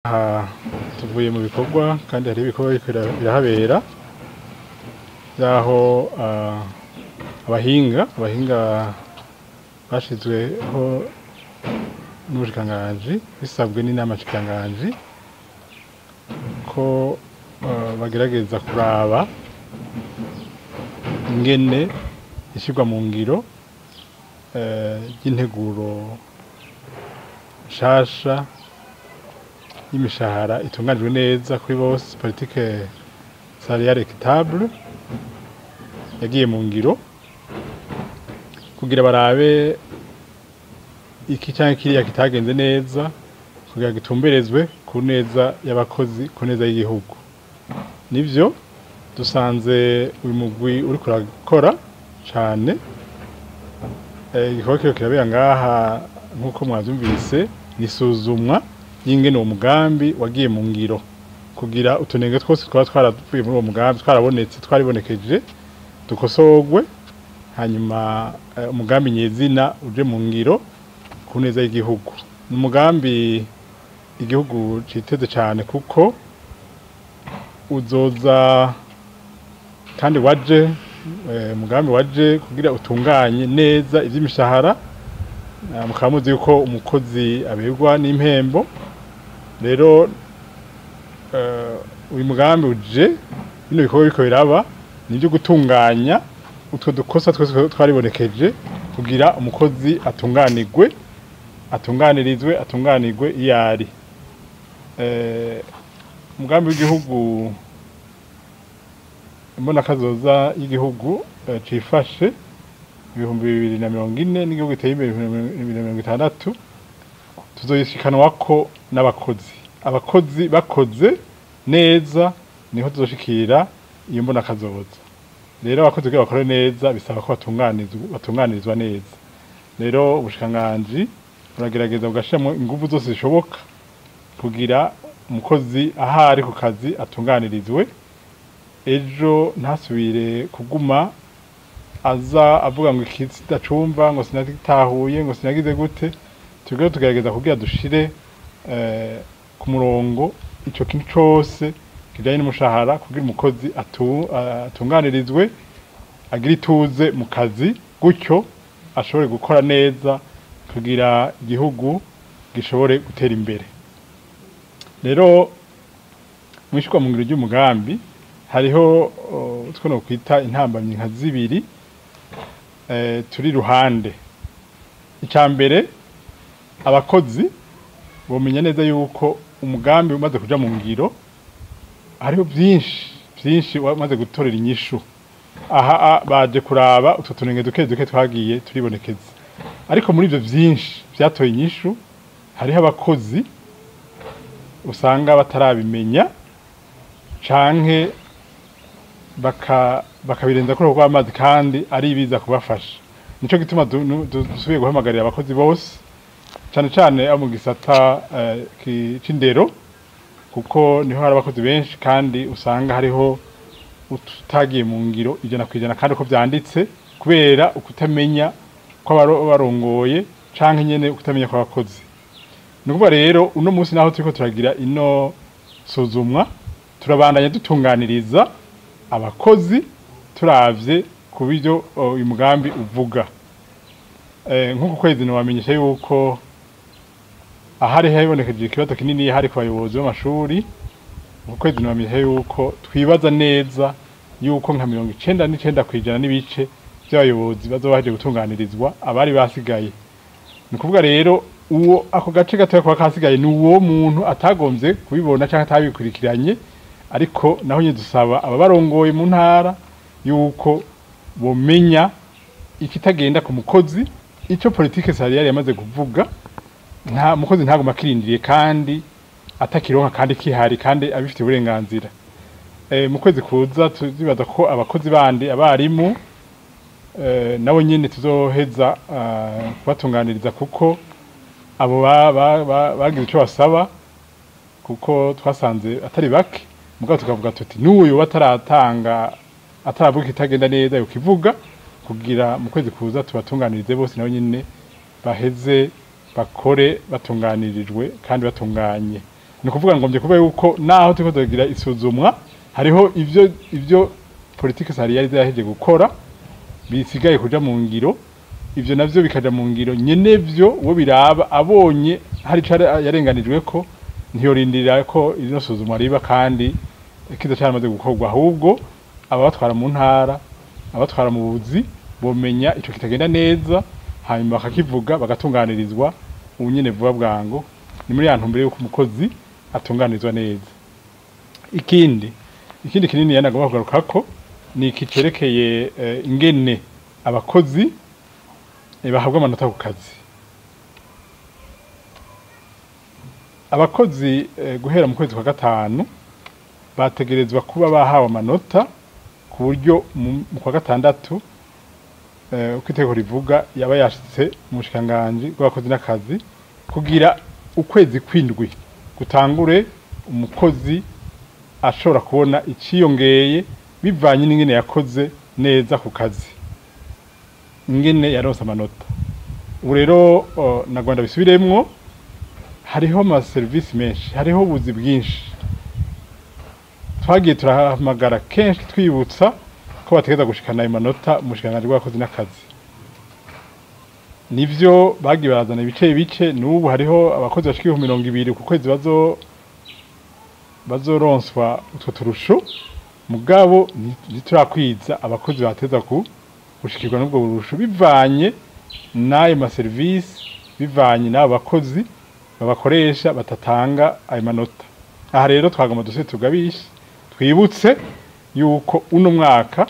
Aha tuvuye mu bikorwa kandi hari ibikorwa birahabera yaho abahinga bashizweho n'ubushikiranganji bisabwe n'inama nshikiranganji ko bagerageza kuraba ingene ishirwa mu ngiro y'integuro nshasha y'imishahara itunganijwe neza kuri bose, politique salariale équitable yagiye mu ngiro kugira barabe iki canke kiriya kitagenze neza kugira gitumberezwe ku neza y'abakozi, ku neza y'igihugu. Nivyo dusanze uyu mugwi uriko urakora cane, igikorwa kiriko kirabera ngaha nk'uko mwavyumvise nisuzumwa y'ingene uwo mugambi wagiye mu ngiro kugira utunenge twose twaba twaravuye muri uwo mugambi twaribonekeje dukosorwe, hanyuma umugambi nyezina uje mu ngiro ku neza y'igihugu. Ni umugambi igihugu citeze cane kuko uzoza kandi waje umugambi waje kugira utunganye neza ivy'imishahara, mukaba muzi yuko umukozi aberwa n'impembo. Rero uyu mugambi uje bino bikorwa biriko biraba nivyo gutunganya utwo dukosa twese twaribonekeje kugira umukozi atunganirwe iyari. Umugambi w'igihugu imbona kazoza y'igihugu cifashe 2040 n'igihugu giteye imbere 2060 tuzoyishikanwako n'abakozi. Abakozi bakoze neza niho tuzoshikira iyo mbona kazoza. Rero abakozi kugira bakore neza bisaba ko batunganirizwa neza. Rero ubushikiranganji buragerageza bugashiramo inguvu zose zishoboka kugira umukozi ahari ku kazi atunganirizwe, ejo ntasubire kuguma aza avuga ngo iki sidacumva, ngo sinagitahuye, ngo sinagize gute. Tugerageza kugira dushire ku murongo ico kintu cose kijanye n'umushahara kugira umukozi atunganirizwe, agira ituze mu kazi, gutyo ashobore gukora neza kugira igihugu gishobore gutera imbere. Rero mwishwa mu ngiro ry'umugambi hariho twono kwita intambamyi nka zibiri turi ruhande. Icambere, abakozi bomenya neza yuko umugambi umaze kuja mu ngiro hariho vyinshi wamaze gutorera inyishu. Aha baje kuraba utwo tunenge duke twagiye turibonekeza, ariko muri ivyo vyinshi vyatoye inyishu hariho abakozi usanga batarabimenya canke bakabirenza kuri uko amazi kandi ari ibiza kubafasha. Nico gituma dusubiye guhamagarira abakozi bose cane abo mu gisata c'indero, kuko niho hari abakozi benshi kandi usanga hariho utagiye mu ngiro 100% kandi uko vyanditse kubera ukutamenya ko barongoye canke nyene ukutamenya ko abakozi. Nukuvuga rero uno munsi naho turiko turagira ino suzumwa turabandanya dutunganiriza abakozi turavye ku buryo uyu mugambi uvuga. Nk'uko kwezi nabamenyesha yuko ahari habonekeje ikibazo kinini hari ku bayobozi b'amashuri. Nk'uko kwezi nabamenyesha yuko twibaza neza yuko nka 99% n'ibice by'abayobozi bazobaje gutunganirizwa abari basigaye. Ni kuvuga rero uwo ako gace gatoya kwa kasigaye ni uwo muntu atagomvye kubibona canke atabikurikiranye, ariko naho nye dusaba ababarongoye mu ntara yuko bomenya ikitagenda ku mukozi, ico politique salariale yamaze kuvuga. Nta mukozi ntaguma kirindiriye kandi atakironka kandi kihari kandi abifite uburenganzira. Mu kwezi kuza tuzibaza ko abakozi bandi abarimu nabo nyene tuzoheza kubatunganiriza, kuko abo bagize ico basaba, kuko twasanze atari bake. Mugabo tukavuga tuti n'uyu ataravuga kitagenda neza yokivuga kugira mu kwezi kuza tubatunganirize bose nabo nyene baheze bakore batunganirijwe kandi batunganye. ni kuvuga ngombye kuba yuko naho turiko tugira isuzumwa hariho ivyo politique salariale yaheje gukora bisigaye kuja mu ngiro, ivyo navyo bikaja mu ngiro nyenevyo wo biraba abonye hari cara yarenganijwe ko ntiyorindira ko ino suzumwa riba kandi kiza cyaramaze gukorwa, ahubwo ababatwara mu ntara abatwara mu buzi bomenya ico kitagenda neza hanyuma bakakivuga bagatunganirizwa ubunyene vuba bwango. Ni muri yantu mbere yuko umukozi atunganirizwa neza. Ikindi kinini yanagomba kugarukako ni ikicerekeye ingene abakozi bahabwa amanota ku kazi. Abakozi guhera mu kwezi kwa gatanu bategerezwa kuba bahawe amanota ku buryo mu kwa gatandatu uko itegeko rivuga yaba yashitse mu bushikiranganji bw'abakozi n'akazi kugira ukwezi kwindwi gutangure umukozi ashobora kubona iciyongeye bivanye n'ingene yakoze neza ku kazi, ingene yaronse amanota. Ubu rero nagwanda bisubiremwo, hariho ama service menshi, hariho ubuzi bwinshi twagiye turahamagara kenshi twibutsa ko bategeza gushikana amanota mu bushikiranganji bw'abakozi n'akazi. Nivyo bagiye barazana ibice n'ubu hariho abakozi bashika 200 ku kwezi bazoronswa utwo turusho, mugabo ntiturakwiza abakozi bateza gushikirwa n'ubwo burusho bivanye n'ayo ma service, bivanye n'abo bakozi babakoresha batatanga ayo manota. Aha rero twagomba duse tugabisha twibutse yuko uno mwaka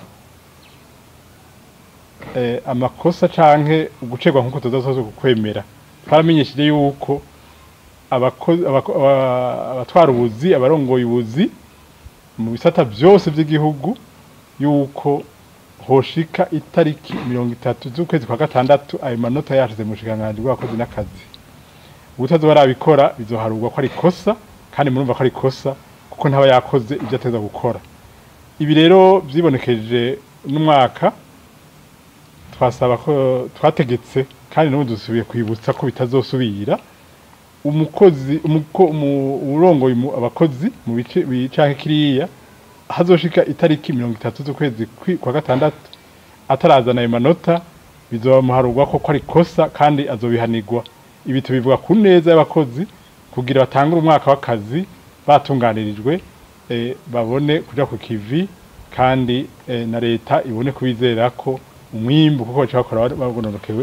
amakosa canke ugucerwa nkuko tuzasoza kukwemera twaramenyesheje yuko abatwara ubuzi abarongoye ubuzi mu bisata byose by'igihugu yuko hoshika itariki 30 z'ukwezi kwa gatandatu ayo manota yashize mu bushikiranganji bw'abakozi n'akazi. Ubutazo barabikora bizoharurwa ko ari kosa, kandi murumva ko ari kosa kuko ntaba yakoze ibyo ateza gukora. Ibi rero byibonekeje n'umwaka twasaba ko twategetse kandi n'ubu dusubiye kwibutsa ko bitazosubira umukozi urongoye abakozi mu bice bicanke kiriya hazoshika itariki 30 z'ukwezi kwa gatandatu atarazana ayo manota bizomuharurwa ko ari kosa kandi azobihanirwa. Ibi tubivuga ku neza y'abakozi kugira batangure umwaka w'akazi batunganirijwe, babone kuja ku kivi kandi na leta ibone kubizera ko umwimbu kuko bacakora bagononokewe